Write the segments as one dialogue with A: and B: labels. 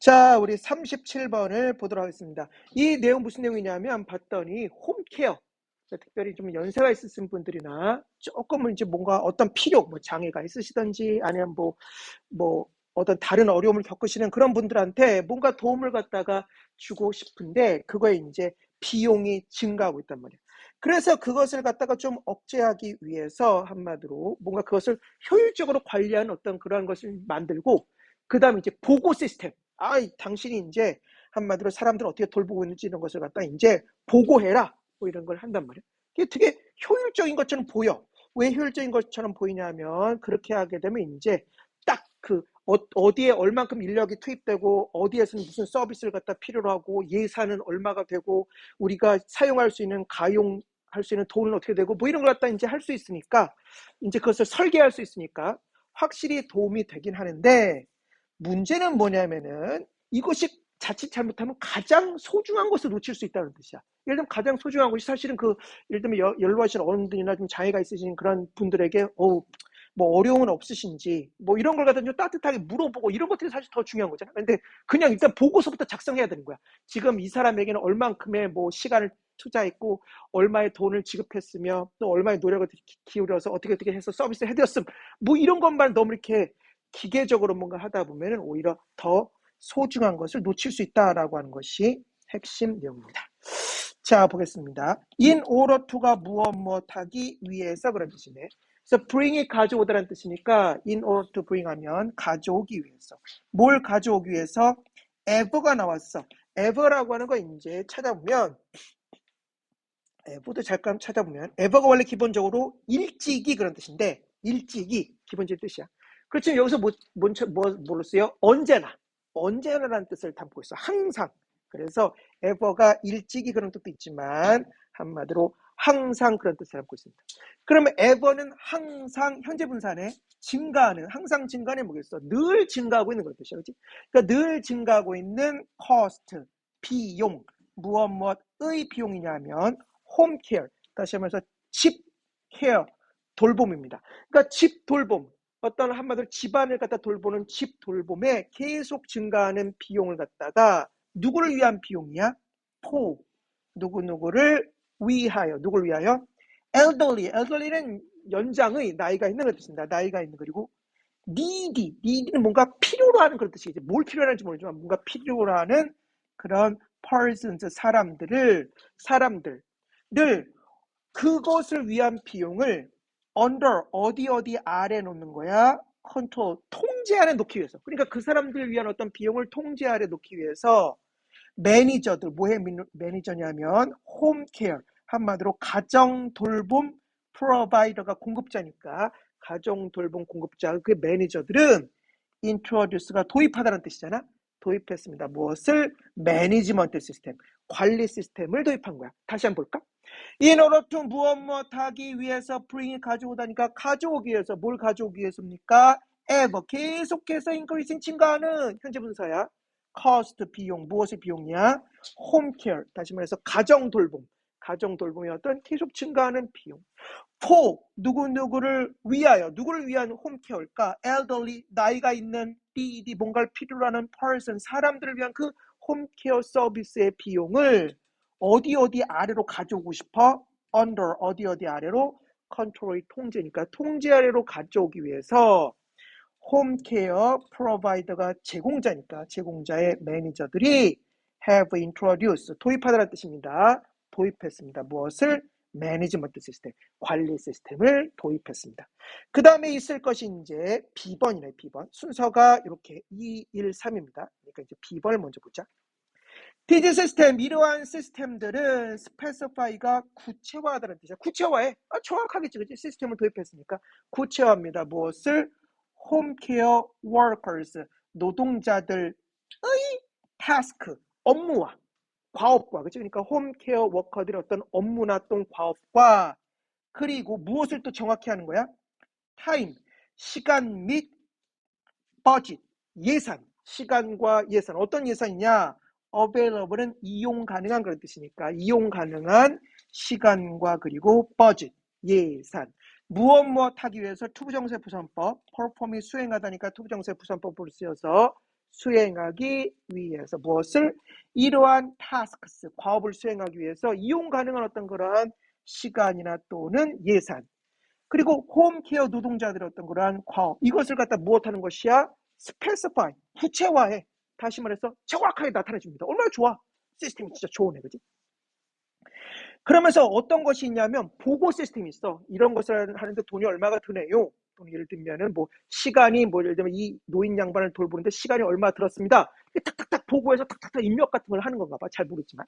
A: 자, 우리 37번을 보도록 하겠습니다. 이 내용 무슨 내용이냐면 봤더니 홈케어, 특별히 좀 연세가 있으신 분들이나 조금은 이제 뭔가 어떤 필요, 뭐 장애가 있으시든지 아니면 뭐 어떤 다른 어려움을 겪으시는 그런 분들한테 뭔가 도움을 갖다가 주고 싶은데 그거에 이제 비용이 증가하고 있단 말이에요. 그래서 그것을 갖다가 좀 억제하기 위해서 한마디로 뭔가 그것을 효율적으로 관리하는 어떤 그런 것을 만들고, 그 다음에 이제 보고 시스템. 당신이 이제 한마디로 사람들을 어떻게 돌보고 있는지 이런 것을 갖다 이제 보고해라. 뭐 이런 걸 한단 말이에요. 이게 되게 효율적인 것처럼 보여. 왜 효율적인 것처럼 보이냐면 그렇게 하게 되면 이제 딱 그 어디에 얼만큼 인력이 투입되고 어디에서는 무슨 서비스를 갖다 필요로 하고 예산은 얼마가 되고 우리가 사용할 수 있는 가용할 수 있는 돈은 어떻게 되고 뭐 이런 걸 갖다 이제 할 수 있으니까 이제 그것을 설계할 수 있으니까 확실히 도움이 되긴 하는데, 문제는 뭐냐면은 이것이 자칫 잘못하면 가장 소중한 것을 놓칠 수 있다는 뜻이야. 예를 들면 가장 소중한 것이 사실은 예를 들면 연로하신 어른들이나 좀 장애가 있으신 그런 분들에게 뭐 어려움은 없으신지 뭐 이런 걸 갖다 좀 따뜻하게 물어보고 이런 것들이 사실 더 중요한 거잖아. 근데 그냥 일단 보고서부터 작성해야 되는 거야. 지금 이 사람에게는 얼만큼의 뭐 시간을 투자했고 얼마의 돈을 지급했으며 또 얼마의 노력을 기울여서 어떻게 해서 서비스를 해드렸음, 뭐 이런 것만 너무 이렇게 기계적으로 뭔가 하다 보면 오히려 더 소중한 것을 놓칠 수 있다라고 하는 것이 핵심 내용입니다. 자, 보겠습니다. in order to가 무엇 하기 위해서 그런 뜻이네. 그래서 bring이 가져오다라는 뜻이니까 in order to bring 하면 가져오기 위해서. 뭘 가져오기 위해서? ever가 나왔어. ever라고 하는 거 이제 찾아보면, ever도 잠깐 찾아보면 ever가 원래 기본적으로 일찍이 그런 뜻인데, 일찍이 기본적인 뜻이야. 그렇지만 여기서 뭘로 쓰여? 언제나라는 뜻을 담고 있어. 항상. 그래서 ever가 일찍이 그런 뜻도 있지만 한마디로 항상 그런 뜻을 담고 있습니다. 그러면 ever는 항상 현재 분사네. 증가하는, 항상 증가하는 뭐겠어? 늘 증가하고 있는 그런 뜻이야. 그렇지? 그러니까 늘 증가하고 있는 cost, 비용. 무엇의 비용이냐면 홈케어, 다시 하면서 집 케어, 돌봄입니다. 그러니까 집 돌봄, 어떤 한마디로 집안을 갖다 돌보는 집 돌봄에 계속 증가하는 비용을 갖다가 누구를 위한 비용이야? for, 누구를 위하여. 누구를 위하여? elderly는 연장의 나이가 있는 뜻입니다. 나이가 있는. 그리고 need는 뭔가 필요로 하는 그런 뜻이겠지. 뭘 필요로 하는지 모르지만 뭔가 필요로 하는 그런 persons, 사람들을 그것을 위한 비용을 under, 어디 아래 놓는 거야? 컨트롤, 통제 아래 놓기 위해서. 그러니까 그 사람들을 위한 어떤 비용을 통제 아래 놓기 위해서 매니저들, 뭐해 매니저냐면 홈케어, 한마디로 가정 돌봄 프로바이더가 공급자니까 가정 돌봄 공급자, 그 매니저들은 introduce가 도입하다는 뜻이잖아. 도입했습니다. 무엇을? 매니지먼트 시스템, 관리 시스템을 도입한 거야. 다시 한번 볼까? in order to 무엇 하기 위해서 bring이 가져오다니까 가져오기 위해서. 뭘 가져오기 위해서입니까? ever, 계속해서 increasing, 증가하는 현재 분사야. cost, 비용. 무엇의 비용이야? home care, 다시 말해서 가정 돌봄이 어떤 계속 증가하는 비용. for, 누구를 위하여. 누구를 위한 홈케어일까? elderly, 나이가 있는, need, 뭔가를 필요로 하는 person, 사람들을 위한 그 홈케어 서비스의 비용을 어디 아래로 가져오고 싶어? under, 어디 아래로? 컨트롤이 통제니까 통제 아래로 가져오기 위해서 홈케어 프로바이더가 제공자니까 제공자의 매니저들이 have introduced, 도입하다는 뜻입니다. 도입했습니다. 무엇을? 매니지먼트 시스템, 관리 시스템을 도입했습니다. 그 다음에 있을 것이 이제 B번이네. B번 순서가 이렇게 2, 1, 3입니다. 그러니까 이제 B번을 먼저 보자. 디지 시스템, 이러한 시스템들은 specify가 구체화하다는 뜻이야. 구체화해. 정확하겠지, 그치? 시스템을 도입했으니까 구체화합니다. 무엇을? 홈케어 워커스, 노동자들의 타스크, 업무와 과업과, 그치? 그러니까 홈케어 워커들의 어떤 업무나 또 과업과, 그리고 무엇을 또 정확히 하는 거야? 타임, 시간 및 버짓, 예산, 시간과 예산. 어떤 예산이냐? available은 이용 가능한 그런 뜻이니까 이용 가능한 시간과 그리고 버짓, 예산. 무엇 하기 위해서 투부정세 부산법, perform이 수행하다니까 투부정세 부산법을 쓰여서 수행하기 위해서 무엇을? 이러한 tasks, 과업을 수행하기 위해서 이용 가능한 어떤 그러한 시간이나 또는 예산, 그리고 홈케어 노동자들의 어떤 그러한 과업, 이것을 갖다 무엇하는 것이야? specify, 구체화해. 다시 말해서 정확하게 나타내줍니다. 얼마나 좋아. 시스템이 진짜 좋으네, 그지? 그러면서 어떤 것이 있냐면 보고 시스템이 있어. 이런 것을 하는데 돈이 얼마가 드네요. 또 예를 들면은 뭐 시간이 뭐 예를 들면 이 노인 양반을 돌보는데 시간이 얼마 들었습니다. 탁탁탁 보고해서 탁탁탁 입력 같은 걸 하는 건가 봐. 잘 모르지만.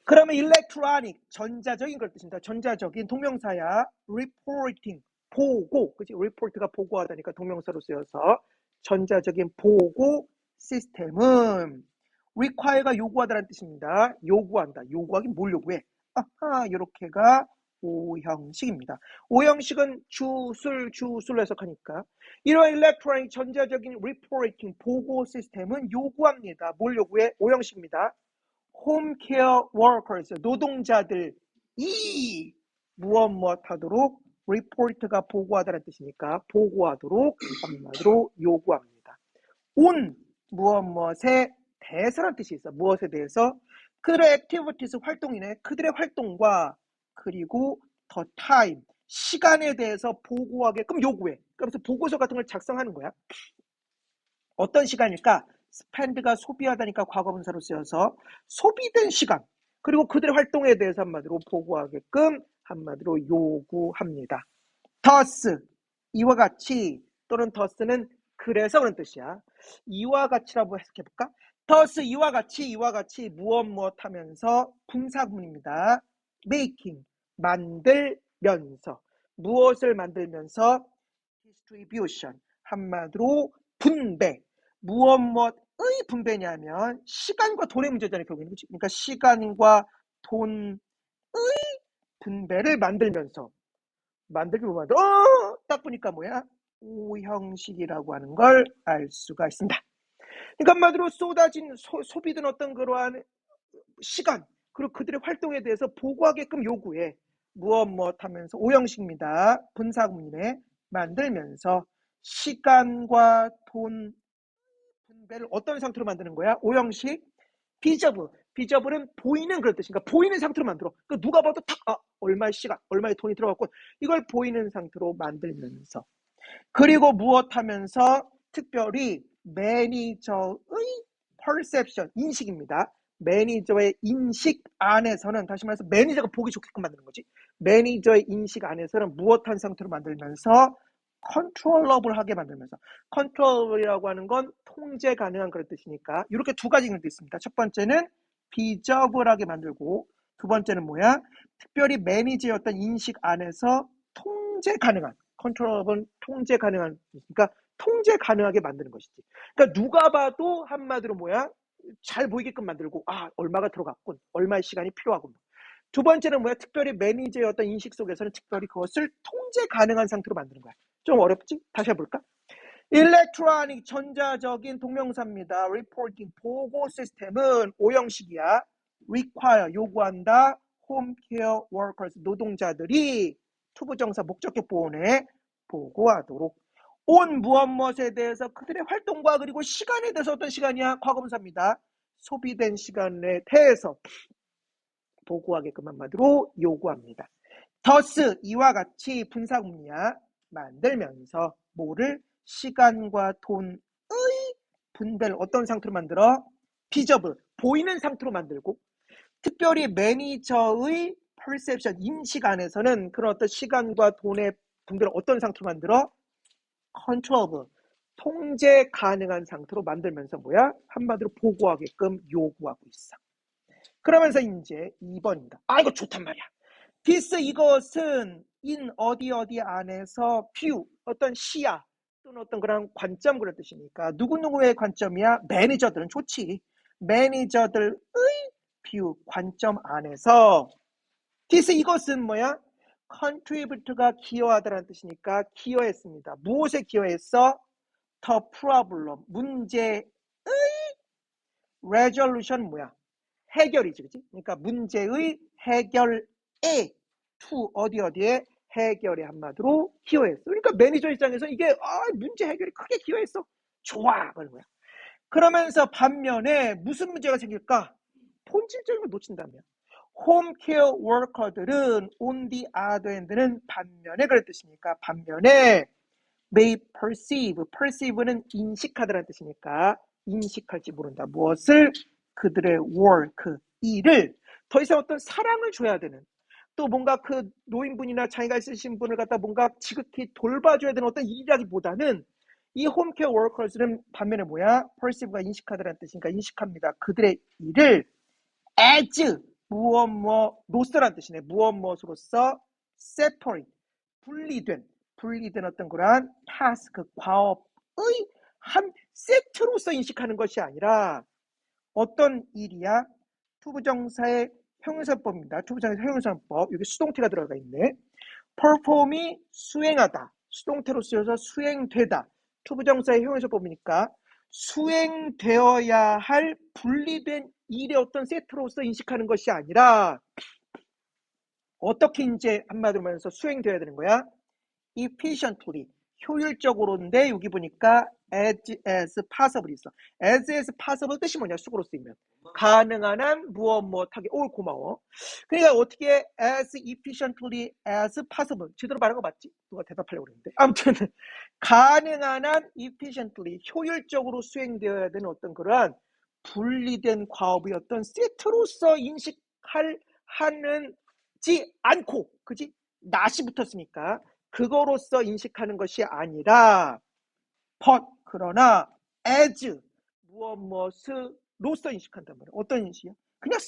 A: 그러면 electronic, 전자적인 걸 뜻입니다. 전자적인 동명사야. reporting, 보고. 그치? report가 보고하다니까 동명사로 쓰여서 전자적인 보고 시스템은 require가 요구하다라는 뜻입니다. 요구한다. 요구하긴 뭘 요구해? 아하, 요렇게가 오형식입니다. 오형식은 주술 해석하니까 이러한 electronic 전자적인 reporting 보고 시스템은 요구합니다. 뭘 요구해? 오형식입니다. 홈케어 워커스, 노동자들이 무엇 하도록 리포트가 보고하다는 뜻이니까 보고하도록 한마디로 요구합니다. 온 무엇에 대해서라는 뜻이 있어. 무엇에 대해서? 그들의 액티비티스 활동이네. 그들의 활동과 그리고 더 타임, 시간에 대해서 보고하게끔 요구해. 그래서 보고서 같은 걸 작성하는 거야. 어떤 시간일까? spend가 소비하다니까 과거분사로 쓰여서 소비된 시간, 그리고 그들의 활동에 대해서 한마디로 보고하게끔 한마디로 요구합니다. thus, 이와 같이, 또는 thus는 그래서 그런 뜻이야. 이와 같이라고 해석해볼까? thus, 이와 같이 무엇 하면서 분사구문입니다. making, 만들면서. 무엇을 만들면서? distribution, 한마디로 분배. 무엇의 분배냐면 시간과 돈의 문제잖아요, 결국에는. 그러니까 시간과 돈의 분배를 만들면서. 만들기 뭐 만들어? 딱 보니까 뭐야? 오형식이라고 하는 걸 알 수가 있습니다. 그러니까 한마디로 쏟아진 소비된 어떤 그러한 시간, 그리고 그들의 활동에 대해서 보고하게끔 요구해. 무엇 하면서 오형식입니다. 분사구문이네. 만들면서 시간과 돈 분배를 어떤 상태로 만드는 거야? 오형식 비저블. 비저블은 보이는 그런 뜻이니까 보이는 상태로 만들어. 그러니까 누가 봐도 탁 얼마의 시간, 얼마의 돈이 들어갔고 이걸 보이는 상태로 만들면서. 그리고 무엇 하면서 특별히 매니저의 perception, 인식입니다. 매니저의 인식 안에서는, 다시 말해서 매니저가 보기 좋게끔 만드는 거지. 매니저의 인식 안에서는 무엇한 상태로 만들면서 컨트롤러블하게 만들면서. 컨트롤이라고 하는 건 통제 가능한 그런 뜻이니까 이렇게 두 가지 의미도 있습니다. 첫 번째는 비저블하게 만들고, 두 번째는 뭐야? 특별히 매니저의 어떤 인식 안에서 통제 가능한, 컨트롤러블은 통제 가능한, 그러니까 통제 가능하게 만드는 것이지. 그러니까 누가 봐도 한마디로 뭐야? 잘 보이게끔 만들고, 얼마가 들어갔군, 얼마의 시간이 필요하군. 두 번째는 뭐야? 특별히 매니저의 어떤 인식 속에서는 특별히 그것을 통제 가능한 상태로 만드는 거야. 좀 어렵지? 다시 해볼까? 일렉트로닉, 전자적인 동명사입니다. reporting, 보고 시스템은 오형식이야. require, 요구한다. 홈케어 워커스, 노동자들이 투부정사 목적격 보호에 보고하도록. 온 무엇에 대해서 그들의 활동과 그리고 시간에 대해서 어떤 시간이야? 과거분사입니다. 소비된 시간에 대해서 보고하게끔 한마디로 요구합니다. thus, 이와 같이 분사구문이야. 만들면서 뭐를? 시간과 돈의 분배를 어떤 상태로 만들어? 비저블, 보이는 상태로 만들고, 특별히 매니저의 perception, 인식 안에서는 그런 어떤 시간과 돈의 분배를 어떤 상태로 만들어? controllable, 통제 가능한 상태로 만들면서 뭐야? 한마디로 보고하게끔 요구하고 있어. 그러면서 이제 2번입니다. 이거 좋단 말이야. this, 이것은 in 어디 안에서 view, 어떤 시야 또는 어떤 그런 관점, 그런 뜻이니까 누구누구의 관점이야? 매니저들은 좋지. 매니저들의 view, 관점 안에서 this, 이것은 뭐야? contribute가 기여하다라는 뜻이니까 기여했습니다. 무엇에 기여했어? the problem, 문제의 resolution 뭐야? 해결이지, 그치? 그러니까 문제의 해결에 to 어디에 해결에 한마디로 기여했어. 그러니까 매니저 입장에서 이게 문제 해결이 크게 기여했어. 좋아 그런 거야. 그러면서 반면에 무슨 문제가 생길까? 본질적인 걸 놓친다면 홈케어 워커들은 on the other hand는 반면에 그런 뜻이니까 반면에 may perceive는 인식하다라는 뜻이니까 인식할지 모른다. 무엇을? 그들의 work, 일을 더 이상 어떤 사랑을 줘야 되는 또 뭔가 그 노인분이나 자기가 있으신 분을 갖다 뭔가 지극히 돌봐줘야 되는 어떤 일이라기보다는 이 홈케어 워커스는 반면에 뭐야? perceive가 인식하다라는 뜻이니까 인식합니다. 그들의 일을 as 무엇뭐로서라는 뜻이네. 무엇으로서 separate 분리된 어떤 그러한 task 과업의 한 세트로서 인식하는 것이 아니라 어떤 일이야? 투부정사의 형용사법입니다. 투부정사의 형용사법 여기 수동태가 들어가 있네. perform이 수행하다. 수동태로 쓰여서 수행되다. 투부정사의 형용사법이니까 수행되어야 할 분리된 일의 어떤 세트로서 인식하는 것이 아니라 어떻게 이제 한마디로 말해서 수행되어야 되는 거야? efficiently 효율적으로인데 여기 보니까 as possible 있어. as possible 뜻이 뭐냐? 수고로 쓰이면 가능한 한 무엇하게. 오 고마워. 그러니까 어떻게 as efficiently as possible 제대로 말한 거 맞지? 누가 대답하려고 그랬는데 아무튼 가능한 한 efficiently 효율적으로 수행되어야 되는 어떤 그러한 분리된 과업의 어떤 세트로서 하는지 않고 그지? 낫이 붙었으니까 그거로서 인식하는 것이 아니라 but 그러나 as 무엇으로서 인식한단 말이야. 어떤 인식이야? 그냥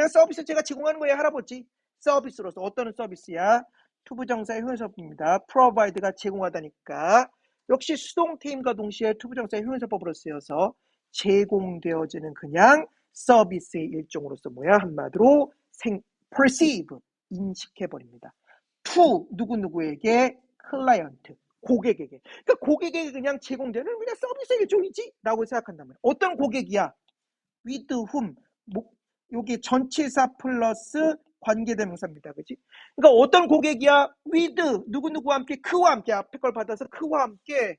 A: 서비스 제가 제공하는 거예요 할아버지. 서비스로서 어떤 서비스야? 투부정사의 형용사법입니다. provide가 제공하다니까 역시 수동태임과 동시에 투부정사의 형용사법으로 쓰여서 제공되어지는 그냥 서비스의 일종으로서 뭐야? 한마디로 perceive 인식해버립니다. to 누구누구에게 클라이언트 고객에게 그러니까 고객에게 그냥 제공되는 그냥 서비스의 일종이지 라고 생각한단 말이야. 어떤 고객이야? with whom 여기 전치사 플러스 관계대명사입니다. 그치? 그러니까 어떤 고객이야? with 누구누구와 함께 그와 함께 앞에 걸 받아서 그와 함께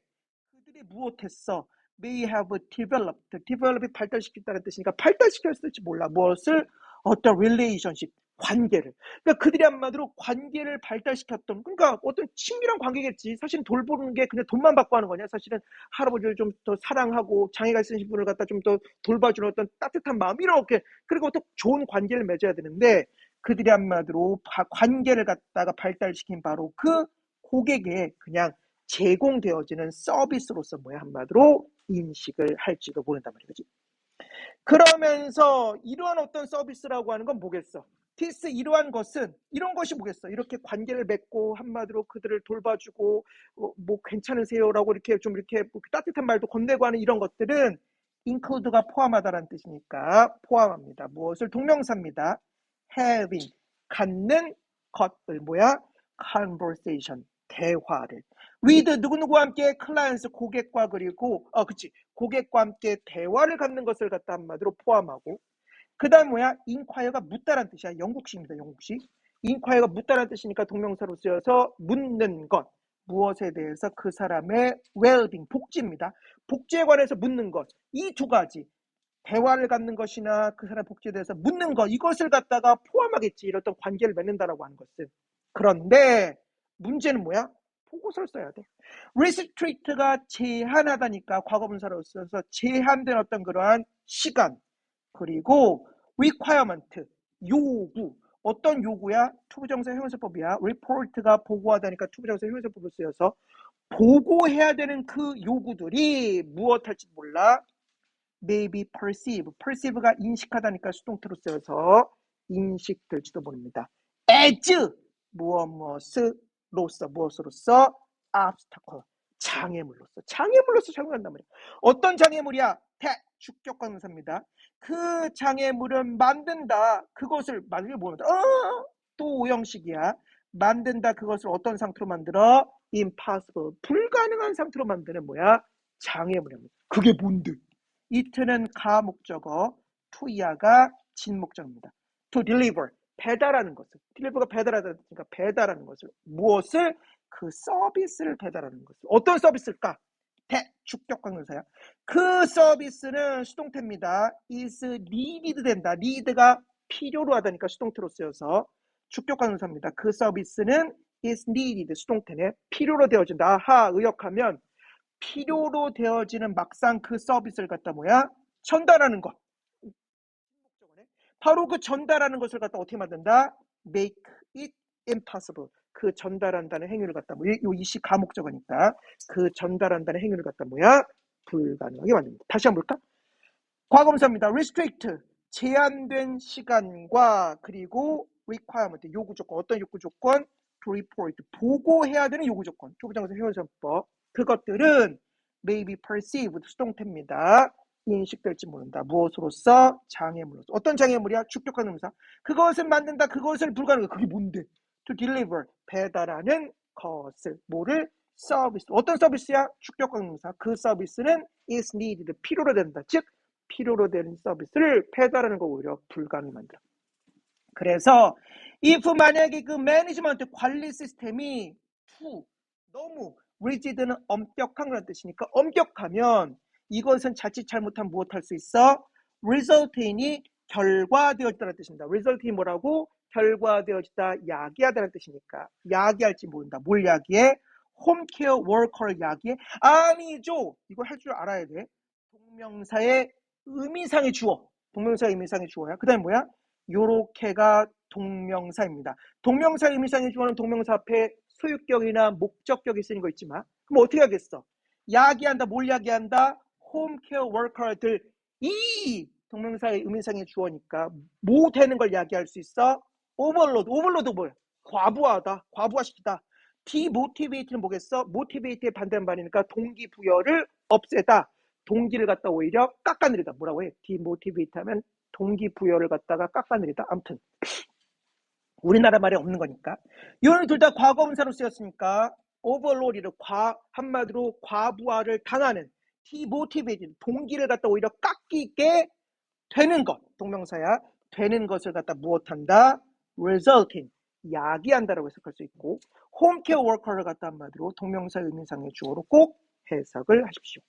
A: 그들이 무엇했어? may have developed 발달시켰다는 뜻이니까 발달시켰을지 몰라. 무엇을? 어떤 relationship 관계를. 그러니까 그들이 한마디로 관계를 발달시켰던 그러니까 어떤 친밀한 관계겠지. 사실은 돌보는 게 그냥 돈만 받고 하는 거냐. 사실은 할아버지를 좀 더 사랑하고 장애가 있으신 분을 갖다 좀 더 돌봐주는 어떤 따뜻한 마음 이렇게 그리고 또 좋은 관계를 맺어야 되는데 그들이 한마디로 관계를 갖다가 발달시킨 바로 그 고객에 그냥 제공되어지는 서비스로서 뭐야 한마디로 인식을 할지도 모른단 말이지. 그러면서 이러한 어떤 서비스라고 하는 건 뭐겠어? this 이러한 것은 이런 것이 뭐겠어? 이렇게 관계를 맺고 한마디로 그들을 돌봐주고 뭐 괜찮으세요라고 이렇게 좀 이렇게 따뜻한 말도 건네고 하는 이런 것들은 include가 포함하다라는 뜻이니까 포함합니다. 무엇을? 동명사입니다. having 갖는 것을 뭐야? conversation 대화를 with 누구누구와 함께 clients 고객과 그리고 그치 고객과 함께 대화를 갖는 것을 갖다 한마디로 포함하고 그 다음 뭐야? inquire가 묻다란 뜻이야. 영국식입니다. 영국식. inquire가 묻다란 뜻이니까 동명사로 쓰여서 묻는 것. 무엇에 대해서? 그 사람의 well-being, 복지입니다. 복지에 관해서 묻는 것. 이 두 가지. 대화를 갖는 것이나 그 사람 복지에 대해서 묻는 것. 이것을 갖다가 포함하겠지. 이런 관계를 맺는다라고 하는 것은. 그런데 문제는 뭐야? 보고서를 써야 돼. restrict가 제한하다니까 과거분사로 써서 제한된 어떤 그러한 시간 그리고 requirement 요구 어떤 요구야? 투부정사 형용사법이야. report가 보고하다니까 투부정사 형용사법을 쓰여서 보고해야 되는 그 요구들이 무엇할지 몰라. maybe perceive가 인식하다니까 수동태로 쓰여서 인식될지도 모릅니다. as 무엇으로서 obstacle 장애물로서 작용한단 말이야. 어떤 장애물이야? 주격관사입니다. 그 장애물은 만든다. 그것을 만들기 뭐다? 또 오형식이야. 만든다. 그것을 어떤 상태로 만들어? impossible 불가능한 상태로 만드는 뭐야? 장애물입니다. 그게 뭔데? it는 가목적어, to야가 진목적입니다. to deliver 배달하는 것을 deliver가 배달하다니까 배달하는 것을 무엇을? 그 서비스를 배달하는 것을 어떤 서비스일까? 주격관계사야. 그 서비스는 수동태입니다. is needed 된다. need가 필요로 하다니까 수동태로 쓰여서 주격관계사입니다. 그 서비스는 is needed 수동태네. 필요로 되어진다. 아하, 의역하면 필요로 되어지는 막상 그 서비스를 갖다 뭐야? 전달하는 것. 바로 그 전달하는 것을 갖다 어떻게 만든다? make it impossible. 그 전달한다는 행위를 갖다 뭐, 요 이시 가목적어니까 그 전달한다는 행위를 갖다 뭐야? 불가능하게 만듭니다. 다시 한번 볼까? 과거분사입니다. restrict 제한된 시간과 그리고 requirement 요구 조건 어떤 요구 조건? to report 보고해야 되는 요구 조건 초보장에서 회원선법 그것들은 may be perceived 수동태입니다. 인식될지 모른다. 무엇으로써? 장애물로서. 어떤 장애물이야? 주격한 의미사. 그것을 만든다. 그것을 불가능해. 그게 뭔데? to deliver 배달하는 것을 뭐를? 서비스. 어떤 서비스야? 주격한 의미사. 그 서비스는 is needed 필요로 된다. 즉 필요로 되는 서비스를 배달하는 거 오히려 불가능히 만들어. 그래서 if 만약에 그 매니지먼트 관리 시스템이 너무 rigid는 엄격한 그런 뜻이니까 엄격하면 이것은 자칫 잘못하면 무엇할 수 있어? result인이 결과되어지다는 뜻입니다. result이 뭐라고? 결과되어지다, 야기하다는 뜻이니까 야기할지 모른다. 뭘 야기해? 홈케어 워커를 야기해? 아니죠. 이걸 할 줄 알아야 돼. 동명사의 의미상의 주어. 동명사의 의미상의 주어야. 그 다음에 뭐야? 요렇게가 동명사입니다. 동명사 의미상의 주어는 동명사 앞에 소유격이나 목적격이 쓰는 거 있지만 그럼 어떻게 하겠어? 야기한다. 뭘 야기한다? 홈케어 워커들 이 동명사의 의미상의 주어니까 뭐 되는 걸 야기할 수 있어? 오버로드. 오버로드 뭐야? 과부하다. 과부하시키다. 디모티베이트는 뭐겠어? 모티베이트의 반대는 말이니까 동기부여를 없애다. 동기를 갖다 오히려 깎아내리다. 뭐라고 해? 디모티베이트 하면 동기부여를 갖다가 깎아내리다. 아무튼 우리나라 말에 없는 거니까. 이거는 둘 다 과거분사로 쓰였으니까 오버로드를 한마디로 과부하를 당하는 디모티베이트 동기를 갖다 오히려 깎이게 되는 것. 동명사야. 되는 것을 갖다 무엇한다? resulting 야기한다라고 해석할 수 있고 홈케어 워커를 갖다 한마디로 동명사 의미상의 주어로 꼭 해석을 하십시오.